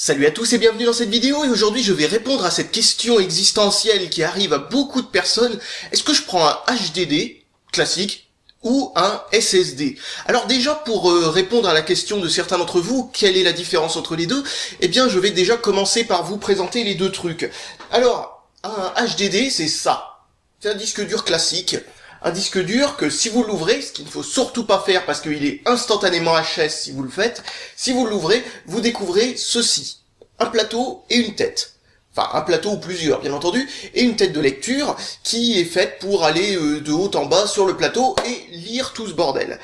Salut à tous et bienvenue dans cette vidéo, et aujourd'hui je vais répondre à cette question existentielle qui arrive à beaucoup de personnes. Est-ce que je prends un HDD classique ou un SSD? Alors déjà, pour répondre à la question de certains d'entre vous, quelle est la différence entre les deux? Eh bien je vais déjà commencer par vous présenter les deux trucs. Alors, un HDD c'est ça, c'est un disque dur classique. Un disque dur que si vous l'ouvrez, ce qu'il ne faut surtout pas faire parce qu'il est instantanément HS si vous le faites, si vous l'ouvrez, vous découvrez ceci. Un plateau et une tête. Enfin, un plateau ou plusieurs, bien entendu, et une tête de lecture qui est faite pour aller de haut en bas sur le plateau et lire tout ce bordel.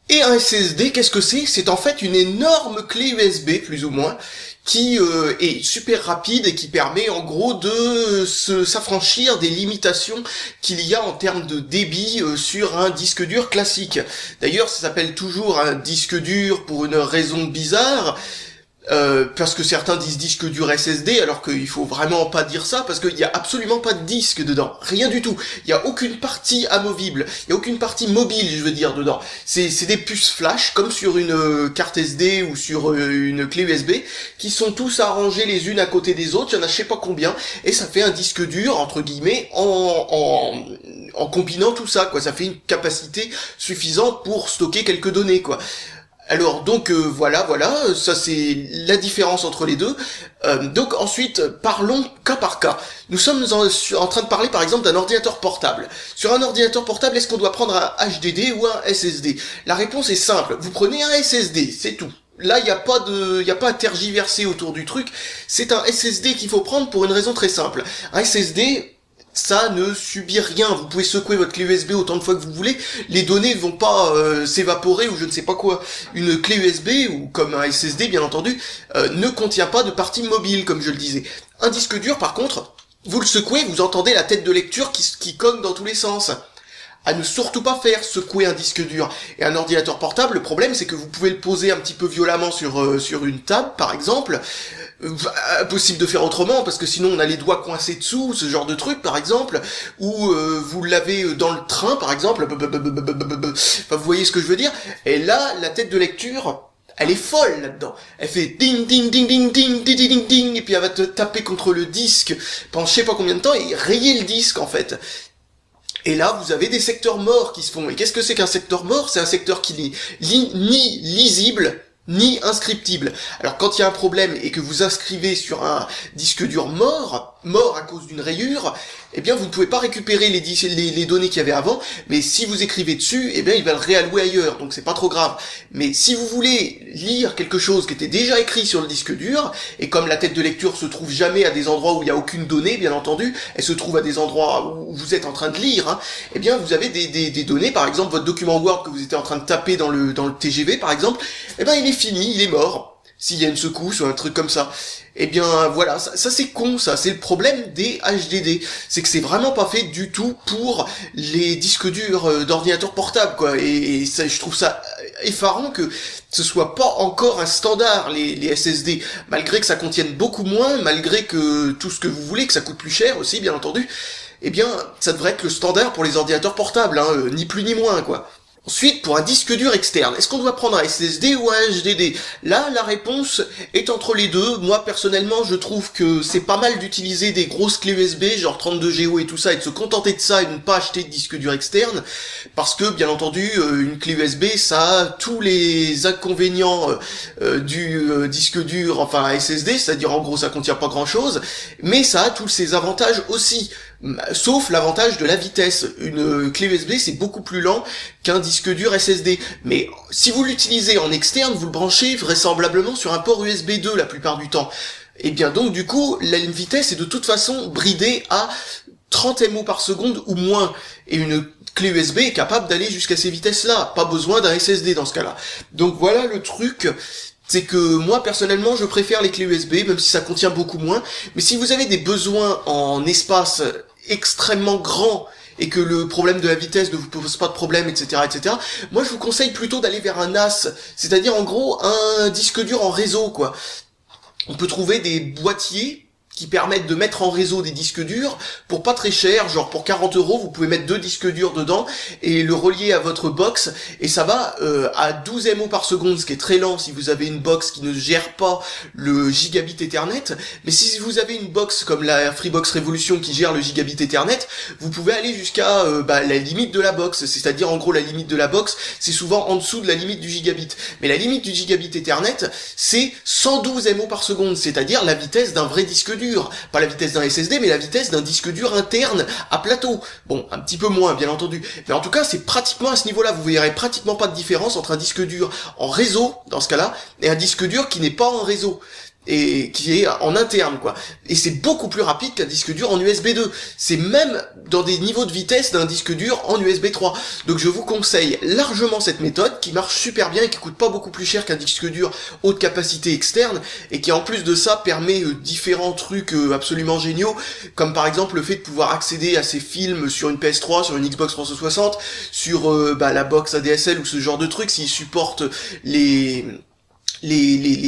Et un SSD, qu'est-ce que c'est? C'est en fait une énorme clé USB, plus ou moins, qui est super rapide et qui permet en gros de s'affranchir des limitations qu'il y a en termes de débit sur un disque dur classique. D'ailleurs, ça s'appelle toujours un disque dur pour une raison bizarre. Parce que certains disent disque dur SSD, alors qu'il faut vraiment pas dire ça, parce qu'il y a absolument pas de disque dedans, rien du tout. Il y a aucune partie amovible, il y a aucune partie mobile, je veux dire, dedans. C'est des puces flash, comme sur une carte SD ou sur une clé USB, qui sont tous arrangés les unes à côté des autres, il y en a je sais pas combien, et ça fait un disque dur, entre guillemets, en combinant tout ça, quoi. Ça fait une capacité suffisante pour stocker quelques données, quoi. Alors donc voilà, ça c'est la différence entre les deux. Donc ensuite, parlons cas par cas. Nous sommes en train de parler par exemple d'un ordinateur portable. Sur un ordinateur portable, est-ce qu'on doit prendre un HDD ou un SSD? La réponse est simple, vous prenez un SSD, c'est tout. Là, il n'y a pas à tergiverser autour du truc. C'est un SSD qu'il faut prendre pour une raison très simple. Un SSD, ça ne subit rien, vous pouvez secouer votre clé USB autant de fois que vous voulez, les données ne vont pas s'évaporer ou je ne sais pas quoi. Une clé USB, ou comme un SSD bien entendu, ne contient pas de partie mobile comme je le disais. Un disque dur par contre, vous le secouez, vous entendez la tête de lecture qui cogne dans tous les sens. À ne surtout pas faire secouer un disque dur. Et un ordinateur portable, le problème c'est que vous pouvez le poser un petit peu violemment sur une table par exemple. Impossible de faire autrement parce que sinon on a les doigts coincés dessous, ce genre de truc par exemple, ou vous l'avez dans le train par exemple, enfin, vous voyez ce que je veux dire. Et là la tête de lecture elle est folle là-dedans, elle fait ding ding ding ding ding ding ding ding, et puis elle va te taper contre le disque pendant je sais pas combien de temps et rayer le disque en fait. Et là, vous avez des secteurs morts qui se font. Et qu'est-ce que c'est qu'un secteur mort? C'est un secteur qui n'est ni lisible, ni inscriptible. Alors quand il y a un problème et que vous inscrivez sur un disque dur mort à cause d'une rayure, eh bien vous ne pouvez pas récupérer les données qu'il y avait avant, mais si vous écrivez dessus, eh bien il va le réallouer ailleurs, donc c'est pas trop grave. Mais si vous voulez lire quelque chose qui était déjà écrit sur le disque dur, et comme la tête de lecture se trouve jamais à des endroits où il n'y a aucune donnée, bien entendu, elle se trouve à des endroits où vous êtes en train de lire, hein, eh bien vous avez des données, par exemple votre document Word que vous étiez en train de taper dans le TGV par exemple, eh bien il est fini, il est mort. S'il y a une secousse ou un truc comme ça. Eh bien voilà, ça c'est con ça, c'est le problème des HDD, c'est que c'est vraiment pas fait du tout pour les disques durs d'ordinateurs portables quoi, et ça, je trouve ça effarant que ce soit pas encore un standard les SSD, malgré que ça contienne beaucoup moins, malgré que tout ce que vous voulez, que ça coûte plus cher aussi bien entendu, eh bien ça devrait être le standard pour les ordinateurs portables, hein, ni plus ni moins quoi. Ensuite, pour un disque dur externe, est-ce qu'on doit prendre un SSD ou un HDD? Là, la réponse est entre les deux. Moi, personnellement, je trouve que c'est pas mal d'utiliser des grosses clés USB, genre 32 Go et tout ça, et de se contenter de ça et de ne pas acheter de disque dur externe, parce que, bien entendu, une clé USB, ça a tous les inconvénients du disque dur, enfin SSD, c'est-à-dire en gros, ça contient pas grand-chose, mais ça a tous ses avantages aussi. Sauf l'avantage de la vitesse. Une clé USB c'est beaucoup plus lent qu'un disque dur SSD. Mais si vous l'utilisez en externe, vous le branchez vraisemblablement sur un port USB 2 la plupart du temps. Et bien donc du coup, la vitesse est de toute façon bridée à 30 MO par seconde ou moins. Et une clé USB est capable d'aller jusqu'à ces vitesses-là. Pas besoin d'un SSD dans ce cas-là. Donc voilà le truc. C'est que moi personnellement je préfère les clés USB, même si ça contient beaucoup moins, mais si vous avez des besoins en espace extrêmement grand et que le problème de la vitesse ne vous pose pas de problème, etc., moi je vous conseille plutôt d'aller vers un NAS, c'est-à-dire en gros un disque dur en réseau, quoi. On peut trouver des boîtiers qui permettent de mettre en réseau des disques durs pour pas très cher, genre pour 40 €, vous pouvez mettre 2 disques durs dedans et le relier à votre box, et ça va à 12 MO par seconde, ce qui est très lent si vous avez une box qui ne gère pas le gigabit Ethernet. Mais si vous avez une box comme la Freebox Revolution qui gère le gigabit Ethernet, vous pouvez aller jusqu'à la limite de la box, c'est-à-dire en gros la limite de la box, c'est souvent en dessous de la limite du gigabit. Mais la limite du gigabit Ethernet, c'est 112 MO par seconde, c'est-à-dire la vitesse d'un vrai disque dur. Pas la vitesse d'un SSD, mais la vitesse d'un disque dur interne à plateau. Bon, un petit peu moins, bien entendu. Mais en tout cas, c'est pratiquement à ce niveau-là. Vous verrez pratiquement pas de différence entre un disque dur en réseau, dans ce cas-là, et un disque dur qui n'est pas en réseau. Et qui est en interne, quoi. Et c'est beaucoup plus rapide qu'un disque dur en USB 2. C'est même dans des niveaux de vitesse d'un disque dur en USB 3. Donc je vous conseille largement cette méthode, qui marche super bien et qui coûte pas beaucoup plus cher qu'un disque dur haute capacité externe, et qui en plus de ça permet différents trucs absolument géniaux, comme par exemple le fait de pouvoir accéder à ces films sur une PS3, sur une Xbox 360, sur la box ADSL ou ce genre de trucs, s'ils supportent les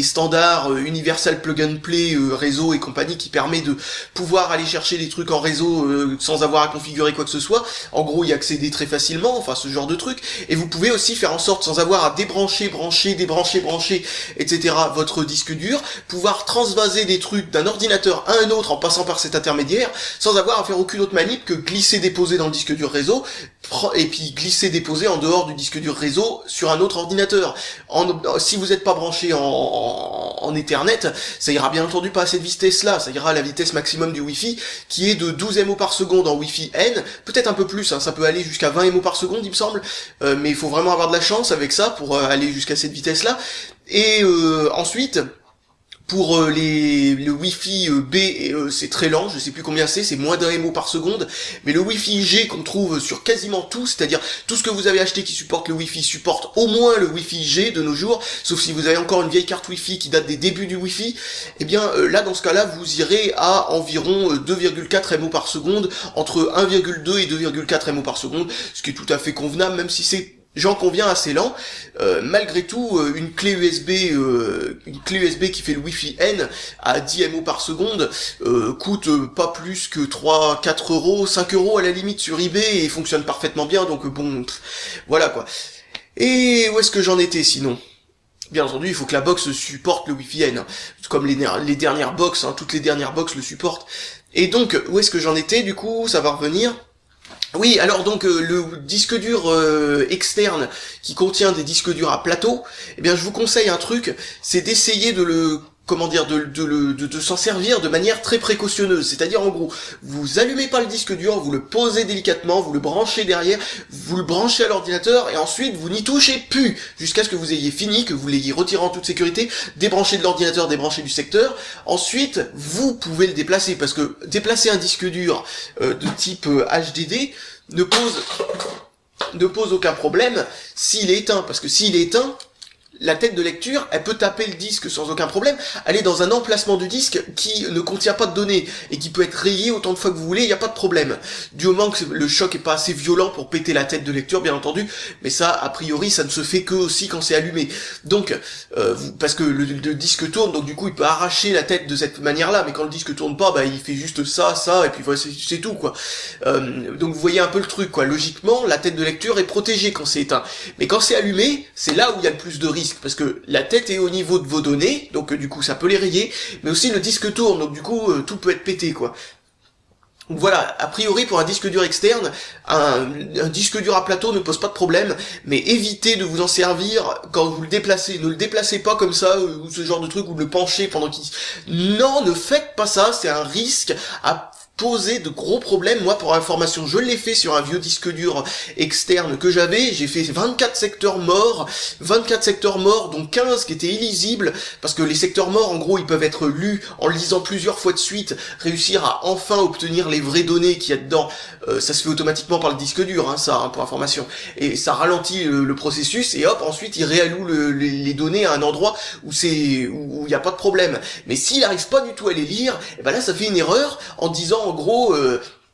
standards Universal Plug and Play réseau et compagnie, qui permet de pouvoir aller chercher des trucs en réseau sans avoir à configurer quoi que ce soit, en gros y accéder très facilement, enfin ce genre de truc. Et vous pouvez aussi faire en sorte, sans avoir à débrancher, brancher, etc. votre disque dur, pouvoir transvaser des trucs d'un ordinateur à un autre en passant par cet intermédiaire, sans avoir à faire aucune autre manip que glisser déposer dans le disque dur réseau, et puis glisser déposer en dehors du disque dur réseau sur un autre ordinateur. Si vous n'êtes pas branché en Ethernet, ça ira bien entendu pas à cette vitesse-là, ça ira à la vitesse maximum du Wi-Fi, qui est de 12 MO par seconde en Wi-Fi N, peut-être un peu plus, hein, ça peut aller jusqu'à 20 MO par seconde, il me semble, mais il faut vraiment avoir de la chance avec ça pour aller jusqu'à cette vitesse-là. Et ensuite, pour le Wi-Fi B, c'est très lent, je sais plus combien c'est moins d'1 MO par seconde, mais le Wi-Fi G qu'on trouve sur quasiment tout, c'est-à-dire tout ce que vous avez acheté qui supporte le Wi-Fi supporte au moins le Wi-Fi G de nos jours, sauf si vous avez encore une vieille carte Wi-Fi qui date des débuts du Wi-Fi, et bien là dans ce cas-là vous irez à environ 2,4 MO par seconde, entre 1,2 et 2,4 MO par seconde, ce qui est tout à fait convenable, même si c'est, j'en conviens, assez lent. Malgré tout, une clé USB qui fait le Wi-Fi N à 10 MO par seconde coûte pas plus que 3, 4 €, 5 € à la limite sur eBay, et fonctionne parfaitement bien, donc bon, voilà quoi. Et où est-ce que j'en étais sinon ? Bien entendu, il faut que la box supporte le Wi-Fi N, comme les dernières box, hein, toutes les dernières box le supportent. Et donc, où est-ce que j'en étais du coup ? Ça va revenir. Oui, alors donc le disque dur externe qui contient des disques durs à plateau, eh bien je vous conseille un truc, c'est d'essayer de s'en servir de manière très précautionneuse. C'est-à-dire en gros, vous allumez pas le disque dur, vous le posez délicatement, vous le branchez derrière, vous le branchez à l'ordinateur, et ensuite vous n'y touchez plus jusqu'à ce que vous ayez fini, que vous l'ayez retiré en toute sécurité, débranché de l'ordinateur, débranché du secteur. Ensuite, vous pouvez le déplacer, parce que déplacer un disque dur de type HDD ne pose aucun problème s'il est éteint, parce que s'il est éteint, la tête de lecture, elle peut taper le disque sans aucun problème, elle est dans un emplacement du disque qui ne contient pas de données, et qui peut être rayé autant de fois que vous voulez, il n'y a pas de problème. Du moment que le choc est pas assez violent pour péter la tête de lecture, bien entendu, mais ça, a priori, ça ne se fait que aussi quand c'est allumé. Donc, parce que le disque tourne, donc du coup, il peut arracher la tête de cette manière-là, mais quand le disque tourne pas, il fait juste ça, et puis voilà, c'est tout, quoi. Donc vous voyez un peu le truc, quoi. Logiquement, la tête de lecture est protégée quand c'est éteint. Mais quand c'est allumé, c'est là où il y a le plus de risques, parce que la tête est au niveau de vos données, donc du coup ça peut les rayer, mais aussi le disque tourne, donc du coup tout peut être pété, quoi. Donc voilà, a priori pour un disque dur externe, un disque dur à plateau ne pose pas de problème, mais évitez de vous en servir quand vous le déplacez. Ne le déplacez pas comme ça, ou ce genre de truc, ou le penchez pendant qu'il... Non, ne faites pas ça, c'est un risque à poser de gros problèmes. Moi, pour information, je l'ai fait sur un vieux disque dur externe que j'avais, j'ai fait 24 secteurs morts, dont 15 qui étaient illisibles, parce que les secteurs morts, en gros, ils peuvent être lus en lisant plusieurs fois de suite, réussir à enfin obtenir les vraies données qu'il y a dedans. Ça se fait automatiquement par le disque dur, pour information, et ça ralentit le processus, et hop, ensuite il réalloue les données à un endroit où il n'y a pas de problème. Mais s'il n'arrive pas du tout à les lire, et ben là ça fait une erreur en disant en gros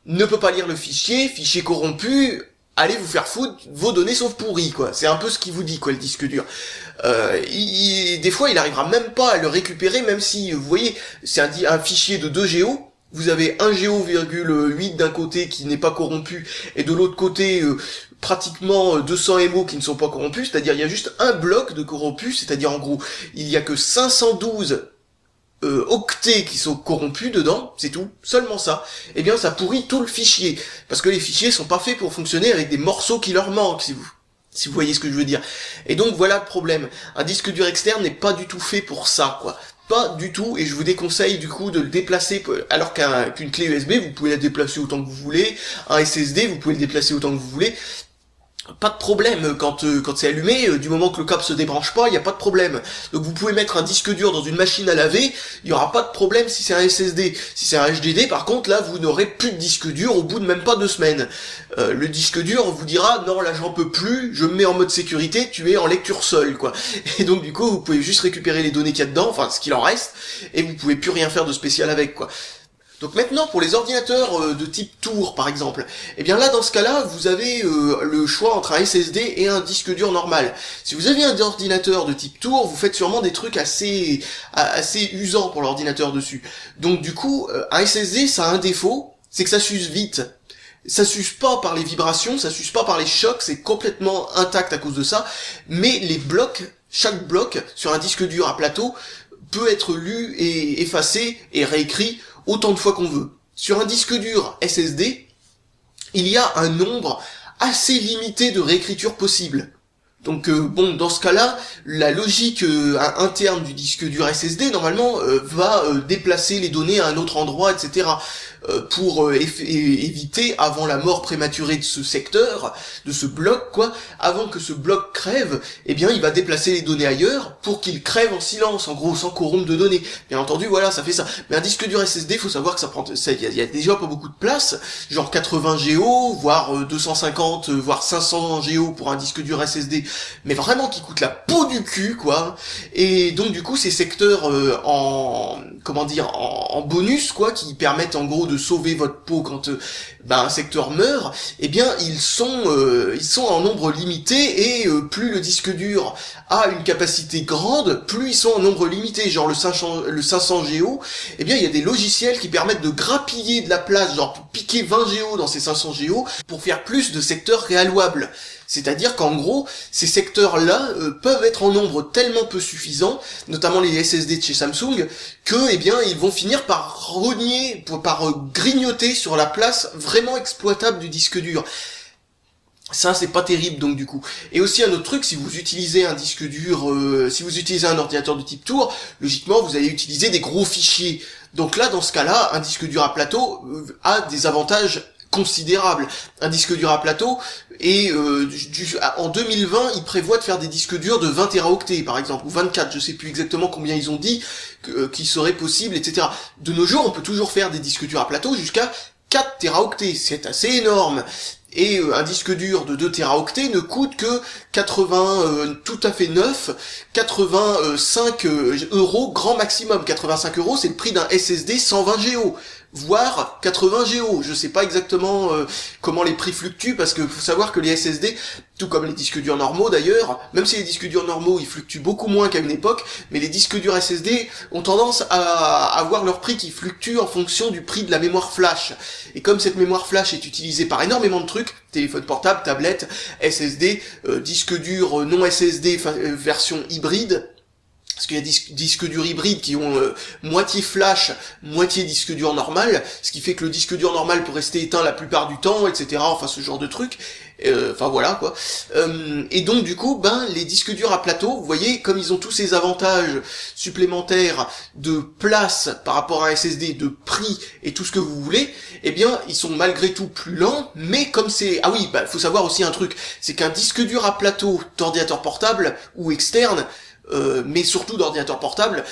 ne peut pas lire le fichier corrompu, allez vous faire foutre, vos données sont pourries, quoi. C'est un peu ce qu'il vous dit, quoi, le disque dur. Des fois, il arrivera même pas à le récupérer, même si, vous voyez, c'est un fichier de 2 Go. Vous avez 1 Go,8 d'un côté qui n'est pas corrompu, et de l'autre côté, pratiquement 200 MO qui ne sont pas corrompus, c'est-à-dire il y a juste un bloc de corrompus, c'est-à-dire en gros, il y a que 512 octets qui sont corrompus dedans, c'est tout, seulement ça, eh bien ça pourrit tout le fichier, parce que les fichiers sont pas faits pour fonctionner avec des morceaux qui leur manquent, si vous voyez ce que je veux dire. Et donc voilà le problème, un disque dur externe n'est pas du tout fait pour ça, quoi. Pas du tout, et je vous déconseille du coup de le déplacer, alors qu'une clé USB, vous pouvez la déplacer autant que vous voulez, un SSD, vous pouvez le déplacer autant que vous voulez, pas de problème quand c'est allumé, du moment que le câble se débranche pas, il n'y a pas de problème. Donc vous pouvez mettre un disque dur dans une machine à laver, il n'y aura pas de problème si c'est un SSD. Si c'est un HDD, par contre, là, vous n'aurez plus de disque dur au bout de même pas 2 semaines. Le disque dur vous dira, non, là, j'en peux plus, je me mets en mode sécurité, tu es en lecture seule, quoi. Et donc, du coup, vous pouvez juste récupérer les données qu'il y a dedans, enfin, ce qu'il en reste, et vous pouvez plus rien faire de spécial avec, quoi. Donc maintenant, pour les ordinateurs de type Tour, par exemple, eh bien là, dans ce cas-là, vous avez le choix entre un SSD et un disque dur normal. Si vous avez un ordinateur de type Tour, vous faites sûrement des trucs assez usants pour l'ordinateur dessus. Donc du coup, un SSD, ça a un défaut, c'est que ça s'use vite. Ça s'use pas par les vibrations, ça s'use pas par les chocs, c'est complètement intact à cause de ça, mais les blocs, chaque bloc sur un disque dur à plateau peut être lu et effacé et réécrit autant de fois qu'on veut. Sur un disque dur SSD, il y a un nombre assez limité de réécritures possibles. Donc bon, dans ce cas-là, la logique interne du disque dur SSD, normalement, va déplacer les données à un autre endroit, etc. Pour éviter, avant la mort prématurée de ce secteur, de ce bloc, quoi, avant que ce bloc crève, eh bien, il va déplacer les données ailleurs pour qu'il crève en silence, en gros, sans corrompre de données. Bien entendu, voilà, ça fait ça. Mais un disque dur SSD, faut savoir que il y a déjà pas beaucoup de place, genre 80 Go, voire 250, voire 500 Go pour un disque dur SSD, mais vraiment qui coûte la peau du cul, quoi. Et donc, du coup, ces secteurs en bonus, quoi, qui permettent en gros de sauver votre peau quand un secteur meurt, eh bien ils sont en nombre limité, et plus le disque dur a une capacité grande, plus ils sont en nombre limité, genre le 500 Go, eh bien il y a des logiciels qui permettent de grappiller de la place, genre pour piquer 20 Go dans ces 500 Go pour faire plus de secteurs réallouables. C'est-à-dire qu'en gros, ces secteurs-là peuvent être en nombre tellement peu suffisant, notamment les SSD de chez Samsung, que eh bien ils vont finir par rogner, par grignoter sur la place vraiment exploitable du disque dur. Ça, c'est pas terrible, donc du coup. Et aussi un autre truc, si vous utilisez un disque dur, si vous utilisez un ordinateur de type Tour, logiquement vous allez utiliser des gros fichiers. Donc là, dans ce cas-là, un disque dur à plateau a des avantages considérable. Un disque dur à plateau, et en 2020, il prévoit de faire des disques durs de 20 Teraoctets, par exemple, ou 24, je sais plus exactement combien ils ont dit, qui serait possible, etc. De nos jours, on peut toujours faire des disques durs à plateau jusqu'à 4 Teraoctets, c'est assez énorme. Et un disque dur de 2 Teraoctets ne coûte que 80, tout à fait neuf, 85 euros grand maximum. 85 euros, c'est le prix d'un SSD 120 Go, voire 80 Go. Je sais pas exactement comment les prix fluctuent, parce que faut savoir que les SSD, tout comme les disques durs normaux d'ailleurs, même si les disques durs normaux ils fluctuent beaucoup moins qu'à une époque, mais les disques durs SSD ont tendance à avoir leur prix qui fluctue en fonction du prix de la mémoire flash. Et comme cette mémoire flash est utilisée par énormément de trucs, téléphone portable, tablette, SSD, disque dur non SSD version hybride, parce qu'il y a des disques durs hybrides qui ont moitié flash, moitié disque dur normal, ce qui fait que le disque dur normal peut rester éteint la plupart du temps, etc. Enfin, ce genre de truc. Enfin, voilà, quoi. Et donc, du coup, les disques durs à plateau, vous voyez, comme ils ont tous ces avantages supplémentaires de place par rapport à un SSD, de prix et tout ce que vous voulez, eh bien, ils sont malgré tout plus lents, mais comme c'est... Ah oui, faut savoir aussi un truc, c'est qu'un disque dur à plateau d'ordinateur portable ou externe, mais surtout d'ordinateurs portables,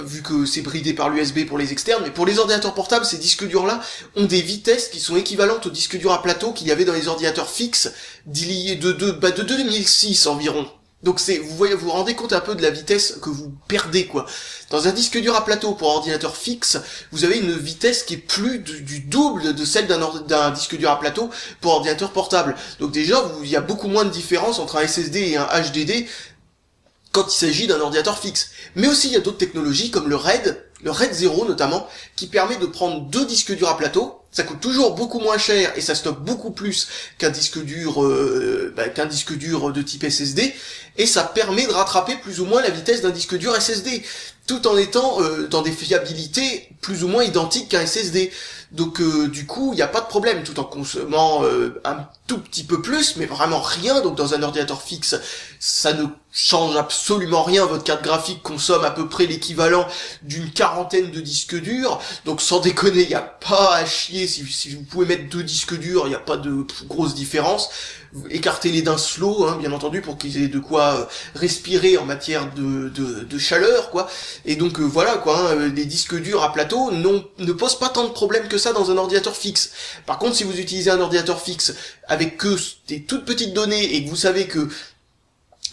vu que c'est bridé par l'USB pour les externes, mais pour les ordinateurs portables, ces disques durs-là ont des vitesses qui sont équivalentes aux disques durs à plateau qu'il y avait dans les ordinateurs fixes de 2006 environ. Donc vous voyez, vous vous rendez compte un peu de la vitesse que vous perdez, quoi. Dans un disque dur à plateau pour ordinateur fixe, vous avez une vitesse qui est plus du double de celle d'un disque dur à plateau pour ordinateur portable. Donc déjà, il y a beaucoup moins de différence entre un SSD et un HDD quand il s'agit d'un ordinateur fixe. Mais aussi, il y a d'autres technologies comme le RAID 0 notamment, qui permet de prendre 2 disques durs à plateau. Ça coûte toujours beaucoup moins cher et ça stocke beaucoup plus qu'un disque dur de type SSD, et ça permet de rattraper plus ou moins la vitesse d'un disque dur SSD, tout en étant dans des fiabilités plus ou moins identiques qu'un SSD. Donc du coup, il n'y a pas de problème, tout en consommant un tout petit peu plus, mais vraiment rien. Donc dans un ordinateur fixe, ça ne change absolument rien. Votre carte graphique consomme à peu près l'équivalent d'une quarantaine de disques durs. Donc sans déconner, il n'y a pas à chier. Si vous pouvez mettre 2 disques durs, il n'y a pas de grosse différence. Écartez-les d'un slow, hein, bien entendu, pour qu'ils aient de quoi respirer en matière de chaleur, quoi. Et donc voilà, quoi, hein, les disques durs à plateau ne posent pas tant de problèmes que ça dans un ordinateur fixe. Par contre, si vous utilisez un ordinateur fixe avec que des toutes petites données et que vous savez que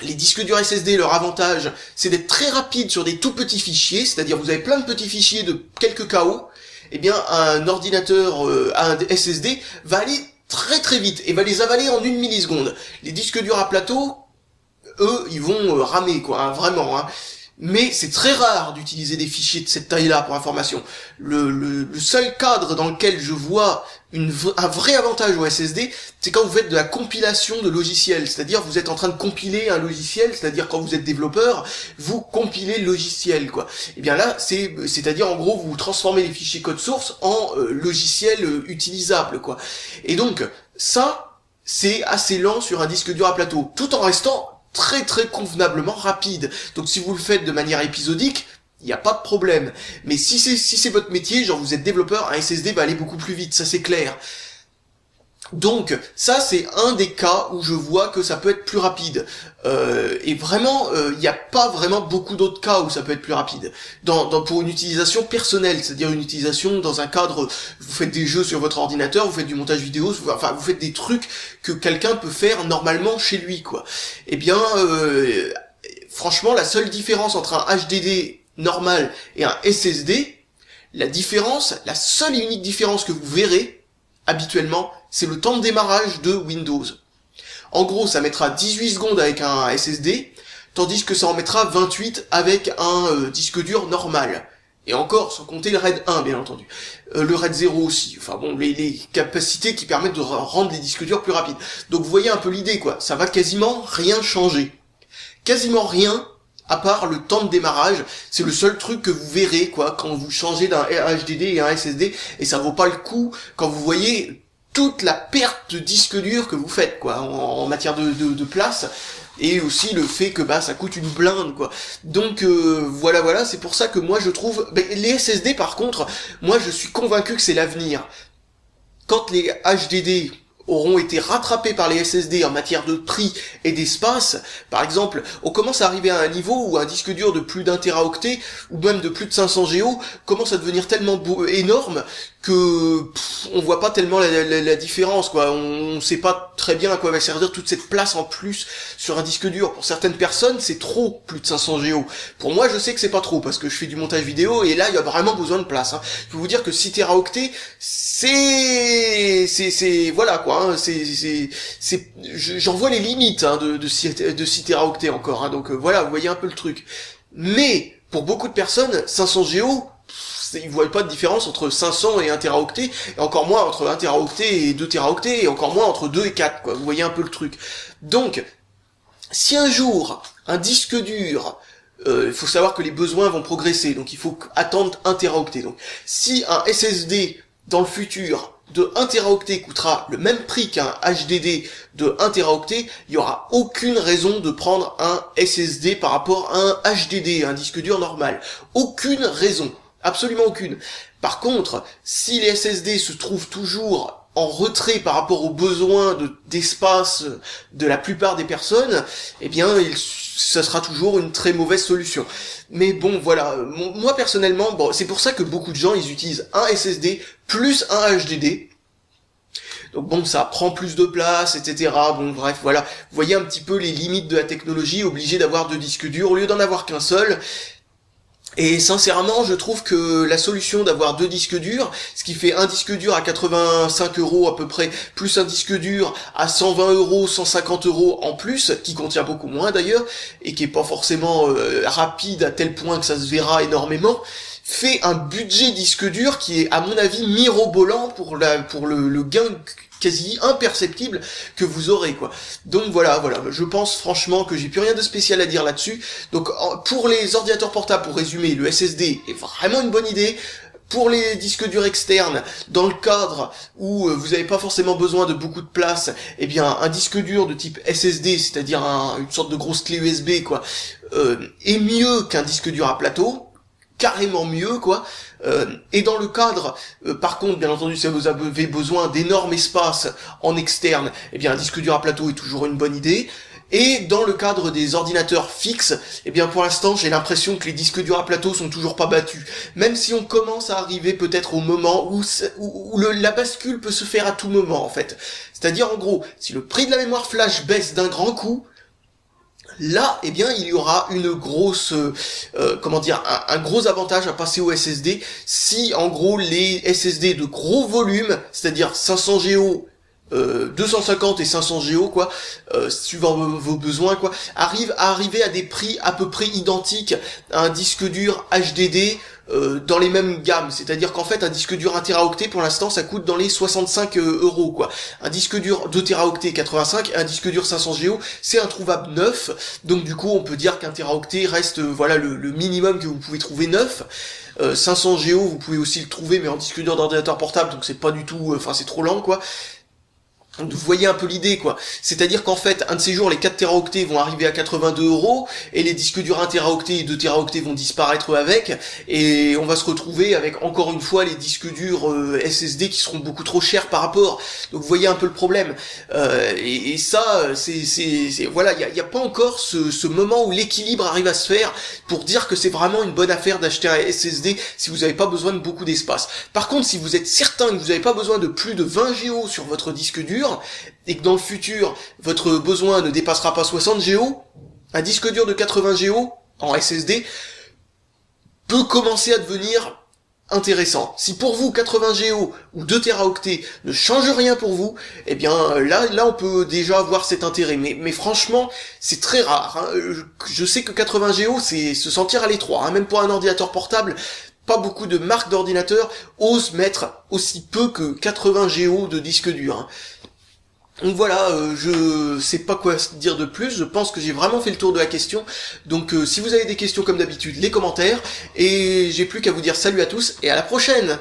les disques durs SSD, leur avantage, c'est d'être très rapide sur des tout petits fichiers, c'est-à-dire vous avez plein de petits fichiers de quelques KO, eh bien un ordinateur, un SSD va aller très très vite et va les avaler en 1 milliseconde. Les disques durs à plateau, eux, ils vont ramer, quoi, hein, vraiment, hein. Mais c'est très rare d'utiliser des fichiers de cette taille-là, pour information. Le seul cadre dans lequel je vois un vrai avantage au SSD, c'est quand vous faites de la compilation de logiciels. C'est-à-dire, vous êtes en train de compiler un logiciel, c'est-à-dire quand vous êtes développeur, vous compilez le logiciel, quoi. Et bien là, c'est-à-dire, en gros, vous transformez les fichiers code source en logiciel utilisable, quoi. Et donc, ça, c'est assez lent sur un disque dur à plateau, tout en restant très très convenablement rapide. Donc si vous le faites de manière épisodique, il n'y a pas de problème. Mais si c'est votre métier, genre vous êtes développeur, un SSD va aller beaucoup plus vite, ça c'est clair. Donc ça c'est un des cas où je vois que ça peut être plus rapide. Et vraiment, il n'y a pas vraiment beaucoup d'autres cas où ça peut être plus rapide. Pour une utilisation personnelle, c'est-à-dire une utilisation dans un cadre, vous faites des jeux sur votre ordinateur, vous faites du montage vidéo, enfin vous faites des trucs que quelqu'un peut faire normalement chez lui, quoi. Eh bien, franchement, la seule différence entre un HDD normal et un SSD, la seule et unique différence que vous verrez habituellement, c'est le temps de démarrage de Windows. En gros, ça mettra 18 secondes avec un SSD, tandis que ça en mettra 28 avec un disque dur normal. Et encore, sans compter le RAID 1, bien entendu. Le RAID 0 aussi. Enfin bon, les capacités qui permettent de rendre les disques durs plus rapides. Donc vous voyez un peu l'idée, quoi. Ça va quasiment rien changer. Quasiment rien, à part le temps de démarrage. C'est le seul truc que vous verrez, quoi, quand vous changez d'un HDD et un SSD. Et ça vaut pas le coup quand vous voyez toute la perte de disque dur que vous faites, quoi, en matière de place, et aussi le fait que ça coûte une blinde, quoi. Donc voilà, c'est pour ça que moi je trouve les SSD, par contre, moi je suis convaincu que c'est l'avenir. Quand les HDD auront été rattrapés par les SSD en matière de prix et d'espace, par exemple, on commence à arriver à un niveau où un disque dur de plus d'1 teraoctet, ou même de plus de 500 Go, commence à devenir tellement énorme que on voit pas tellement la différence, quoi. On sait pas très bien à quoi va servir toute cette place en plus sur un disque dur. Pour certaines personnes, c'est trop, plus de 500 Go. Pour moi, je sais que c'est pas trop, parce que je fais du montage vidéo, et là, il y a vraiment besoin de place, hein. Je peux vous dire que 6 teraoctets, c'est voilà, quoi, hein. J'en vois les limites, hein, de 6 teraoctets encore, hein. Donc voilà, vous voyez un peu le truc. Mais, pour beaucoup de personnes, 500 Go, ils voient pas de différence entre 500 et 1 teraoctet, et encore moins entre 1 teraoctet et 2 teraoctets, et encore moins entre 2 et 4, quoi. Vous voyez un peu le truc. Donc, si un jour, un disque dur, il faut savoir que les besoins vont progresser, donc il faut attendre 1 teraoctet. Donc, si un SSD, dans le futur, de 1 teraoctet coûtera le même prix qu'un HDD de 1 teraoctet, il y aura aucune raison de prendre un SSD par rapport à un HDD, un disque dur normal. Aucune raison. Absolument aucune. Par contre, si les SSD se trouvent toujours en retrait par rapport aux besoins d'espace de la plupart des personnes, eh bien, ça sera toujours une très mauvaise solution. Mais bon, voilà. Moi, personnellement, c'est pour ça que beaucoup de gens, ils utilisent un SSD plus un HDD. Donc bon, ça prend plus de place, etc. Bon, bref, voilà. Vous voyez un petit peu les limites de la technologie, obligé d'avoir 2 disques durs au lieu d'en avoir qu'un seul. Et sincèrement, je trouve que la solution d'avoir 2 disques durs, ce qui fait un disque dur à 85 € à peu près, plus un disque dur à 120 €, 150 € en plus, qui contient beaucoup moins d'ailleurs, et qui est pas forcément rapide à tel point que ça se verra énormément, fait un budget disque dur qui est à mon avis mirobolant pour le gain quasi imperceptible que vous aurez, quoi. Donc voilà, je pense franchement que j'ai plus rien de spécial à dire là-dessus. Donc pour les ordinateurs portables, pour résumer, le SSD est vraiment une bonne idée. Pour les disques durs externes, dans le cadre où vous n'avez pas forcément besoin de beaucoup de place, eh bien un disque dur de type SSD, c'est-à-dire une sorte de grosse clé USB, quoi, est mieux qu'un disque dur à plateau, carrément mieux, quoi. Et dans le cadre, par contre, bien entendu, si vous avez besoin d'énormes espaces en externe, eh bien un disque dur à plateau est toujours une bonne idée. Et dans le cadre des ordinateurs fixes, eh bien pour l'instant j'ai l'impression que les disques durs à plateau sont toujours pas battus. Même si on commence à arriver peut-être au moment où la bascule peut se faire à tout moment en fait. C'est-à-dire en gros, si le prix de la mémoire flash baisse d'un grand coup, là, eh bien, il y aura une grosse, un gros avantage à passer au SSD si, en gros, les SSD de gros volume, c'est-à-dire 500 Go, 250 et 500 Go, quoi, suivant vos besoins, quoi, arrivent à arriver à des prix à peu près identiques à un disque dur HDD, dans les mêmes gammes, c'est-à-dire qu'en fait un disque dur 1 Teraoctet pour l'instant ça coûte dans les 65 € quoi. Un disque dur 2 Teraoctet 85, un disque dur 500 Go c'est introuvable neuf, donc du coup on peut dire qu'un Teraoctet reste voilà le minimum que vous pouvez trouver neuf. 500 Go vous pouvez aussi le trouver mais en disque dur d'ordinateur portable, donc c'est pas du tout, c'est trop lent quoi. Donc vous voyez un peu l'idée quoi, c'est-à-dire qu'en fait un de ces jours les 4 Teraoctets vont arriver à 82 € et les disques durs 1 Teraoctet et 2 Teraoctets vont disparaître avec, et on va se retrouver avec encore une fois les disques durs SSD qui seront beaucoup trop chers par rapport. Donc vous voyez un peu le problème, et ça c'est voilà, il y a pas encore ce moment où l'équilibre arrive à se faire pour dire que c'est vraiment une bonne affaire d'acheter un SSD si vous n'avez pas besoin de beaucoup d'espace. Par contre si vous êtes certain que vous n'avez pas besoin de plus de 20 Go sur votre disque dur et que dans le futur votre besoin ne dépassera pas 60 Go, un disque dur de 80 Go en SSD peut commencer à devenir intéressant. Si pour vous 80 Go ou 2 Teraoctets ne change rien pour vous, eh bien là on peut déjà avoir cet intérêt, mais franchement c'est très rare, hein. Je sais que 80 Go c'est se sentir à l'étroit, hein. Même pour un ordinateur portable, pas beaucoup de marques d'ordinateurs osent mettre aussi peu que 80 Go de disque dur, hein. Donc voilà, je sais pas quoi dire de plus, je pense que j'ai vraiment fait le tour de la question. Donc si vous avez des questions comme d'habitude, les commentaires, et j'ai plus qu'à vous dire salut à tous et à la prochaine.